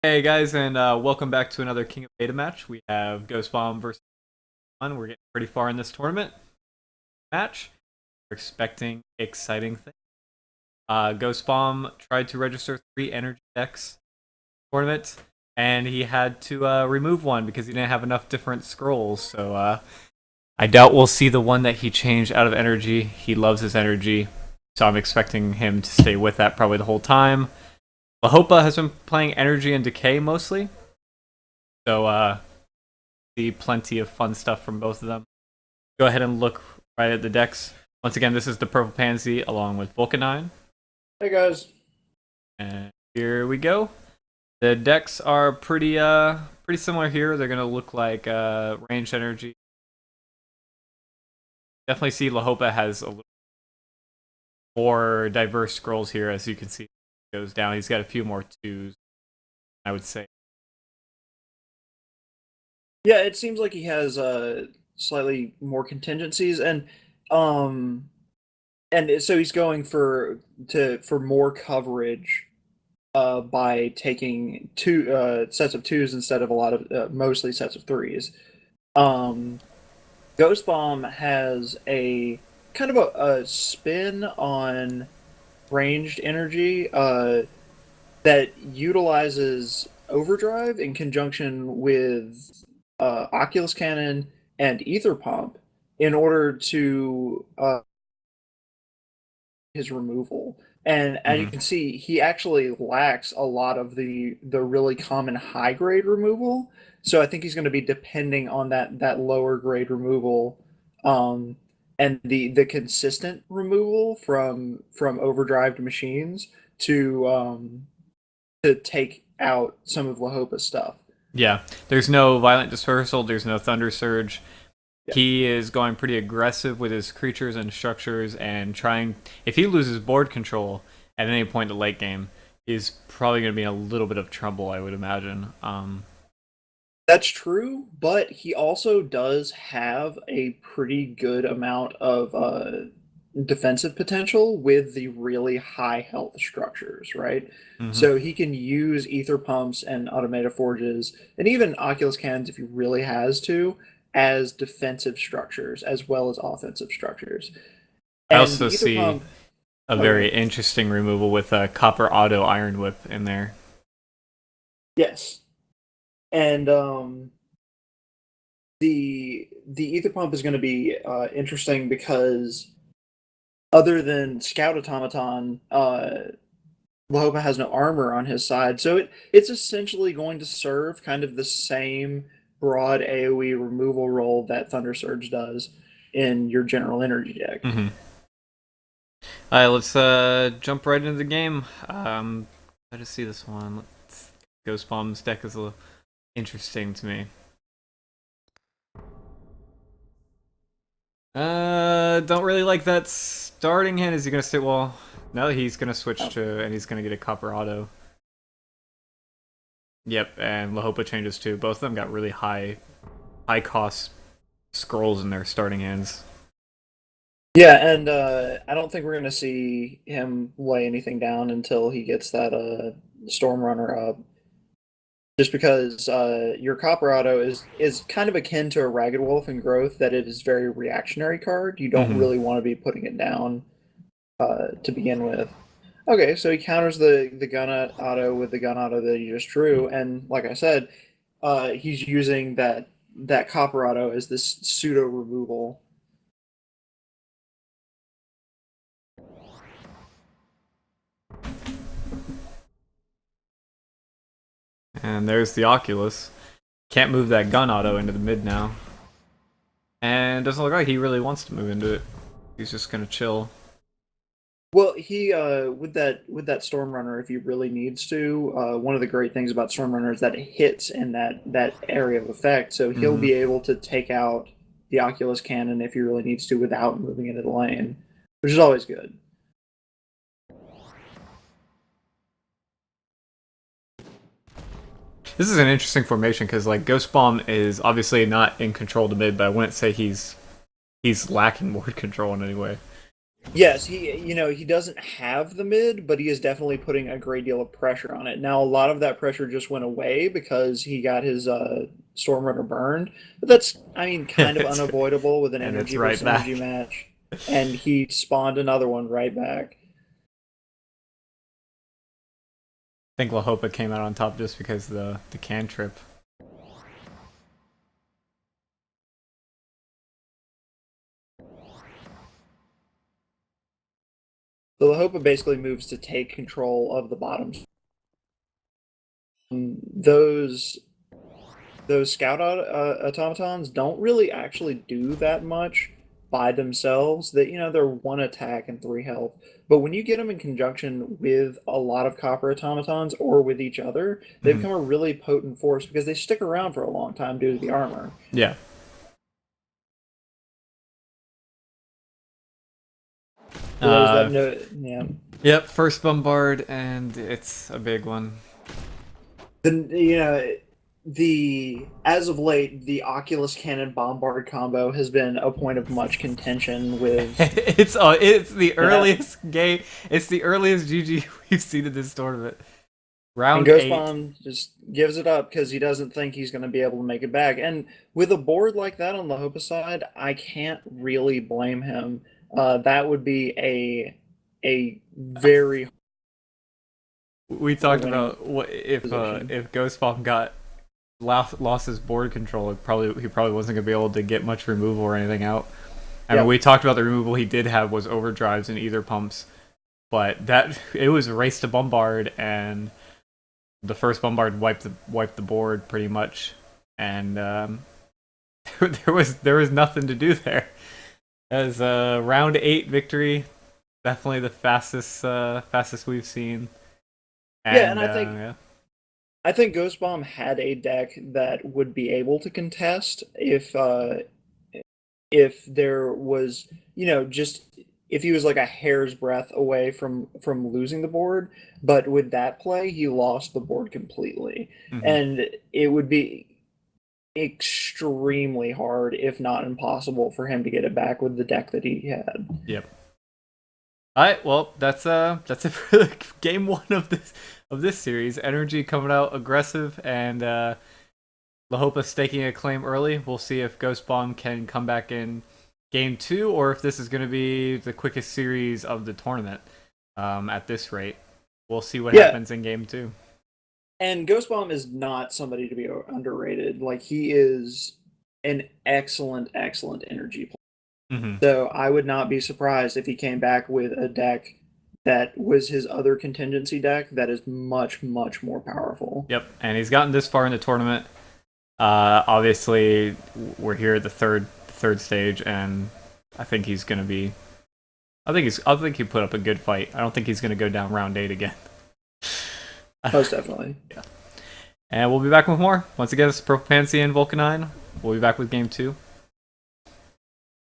Hey guys, and welcome back to another King of Beta match. We have GhostBomb versus one. We're getting pretty far in this tournament match. We're expecting exciting things. GhostBomb tried to register 3 energy decks tournament, and he had to remove one because he didn't have enough different scrolls. So I doubt we'll see the one that he changed out of energy. He loves his energy, so I'm expecting him to stay with that probably the whole time. Lahopaa has been playing Energy and Decay mostly, so see plenty of fun stuff from both of them. Go ahead and look right at the decks. Once again, this is the Purple Pansy along with Vulcanine. Hey guys. And here we go. The decks are pretty similar here. They're gonna look like ranged energy. Definitely see Lahopaa has a little more diverse scrolls here, as you can see. It goes down. He's got a few more twos, I would say. Yeah, it seems like he has slightly more contingencies um so he's going for more coverage by taking two sets of twos instead of a lot of mostly sets of threes. Um Ghost Bomb has a kind of a spin on ranged energy that utilizes overdrive in conjunction with Oculus Cannon and Ether Pump in order to his removal. And as you Mm-hmm. can see, he actually lacks a lot of the really common high grade removal. So I think he's going to be depending on that lower grade removal, um, and the consistent removal from overdrived machines to take out some of Lahopaa's stuff. Yeah, there's no Violent Dispersal, there's no Thunder Surge. Yeah, He is going pretty aggressive with his creatures and structures and trying. If he loses board control at any point in the late game, he's probably going to be in a little bit of trouble, I would imagine. that's true, but he also does have a pretty good amount of defensive potential with the really high health structures, right? Mm-hmm. So he can use ether pumps and automated forges and even Oculus cannons if he really has to as defensive structures as well as offensive structures. I And also the ether see pump, a oh, go very ahead. interesting removal with a Copper Auto Iron Whip in there. Yes. And the ether pump is going to be interesting because other than Scout Automaton, Lahopaa has no armor on his side, so it's essentially going to serve kind of the same broad AoE removal role that Thunder Surge does in your general energy deck. Mm-hmm. All right, let's jump right into the game. Let us see this one. Ghost Bomb's deck is a little interesting to me. Don't really like that starting hand. Is he gonna stay? Well, now he's gonna switch Oh, to, and he's gonna get a Copper Auto. Yep, and Lahopaa changes too. Both of them got really high cost scrolls in their starting hands. yeah, and I don't think we're going to see him lay anything down until he gets that Storm Runner up. Just because your Copper Auto is kind of akin to a Ragged Wolf in growth, that it is very reactionary card. You don't Mm-hmm. really want to be putting it down to begin with. Okay, so he counters the gun auto with the gun auto that he just drew, and like I said, he's using that Copper Auto as this pseudo removal. And there's the Oculus. Can't move that gun auto into the mid now. And doesn't look like he really wants to move into it. He's just gonna chill. Well, he with that Storm Runner, if he really needs to, one of the great things about Storm Runner is that it hits in that area of effect, so he'll Mm-hmm. be able to take out the Oculus Cannon if he really needs to without moving into the lane, which is always good. This is an interesting formation because like Ghost Bomb is obviously not in control of the mid, but I wouldn't say he's lacking board control in any way. Yes, he doesn't have the mid, but he is definitely putting a great deal of pressure on it. Now, a lot of that pressure just went away because he got his Stormrunner burned, but that's, I mean, kind of it's, unavoidable with an and it's energy right versus energy back. match. And he spawned another one right back. I think Lahopaa came out on top just because the cantrip. So Lahopaa basically moves to take control of the bottom. Those scout automatons don't really actually do that much by themselves. That they're one attack and three health. But when you get them in conjunction with a lot of copper automatons or with each other, they Mhm. become a really potent force because they stick around for a long time due to the armor. Yeah. So there's that Uh, no, yeah. yep. First bombard, and it's a big one. The as of late, the Oculus Cannon Bombard combo has been a point of much contention with. It's the Yeah. earliest game. It's the earliest GG we've seen in this tournament. And Round 8. GhostBomb just gives it up because he doesn't think he's going to be able to make it back. And with a board like that on the Hopa side, I can't really blame him. That would be a very We hard talked winning about what position. if Ghostbomb got lost his board control. He probably wasn't gonna be able to get much removal or anything out. I mean, Yep. we talked about the removal he did have was overdrives and either pumps, but that it was a race to bombard, and the first bombard wiped the board pretty much, and there was nothing to do there. As a round 8 victory, definitely the fastest we've seen, Yeah, and and yeah. I think GhostBomb had a deck that would be able to contest if there was, just if he was like a hair's breadth away from losing the board, but with that play, he lost the board completely. Mm-hmm. And it would be extremely hard, if not impossible, for him to get it back with the deck that he had. Yep. All right, well, that's it for game 1 of this series. Energy coming out aggressive, and Lahopaa staking a claim early. We'll see if Ghost Bomb can come back in game 2, or if this is going to be the quickest series of the tournament. At this rate, we'll see what Yeah, happens in game 2. and GhostBomb is not somebody to be underrated. Like he is an excellent, excellent energy player. Mm-hmm. So I would not be surprised if he came back with a deck that was his other contingency deck that is much, much more powerful. Yep, and he's gotten this far in the tournament. Obviously, we're here at the third stage, and I think he's going to be. I think he put up a good fight. I don't think he's going to go down round 8 again. Most definitely. Yeah. And we'll be back with more. Once again, it's Purple Pansy and Vulcanine. We'll be back with game 2.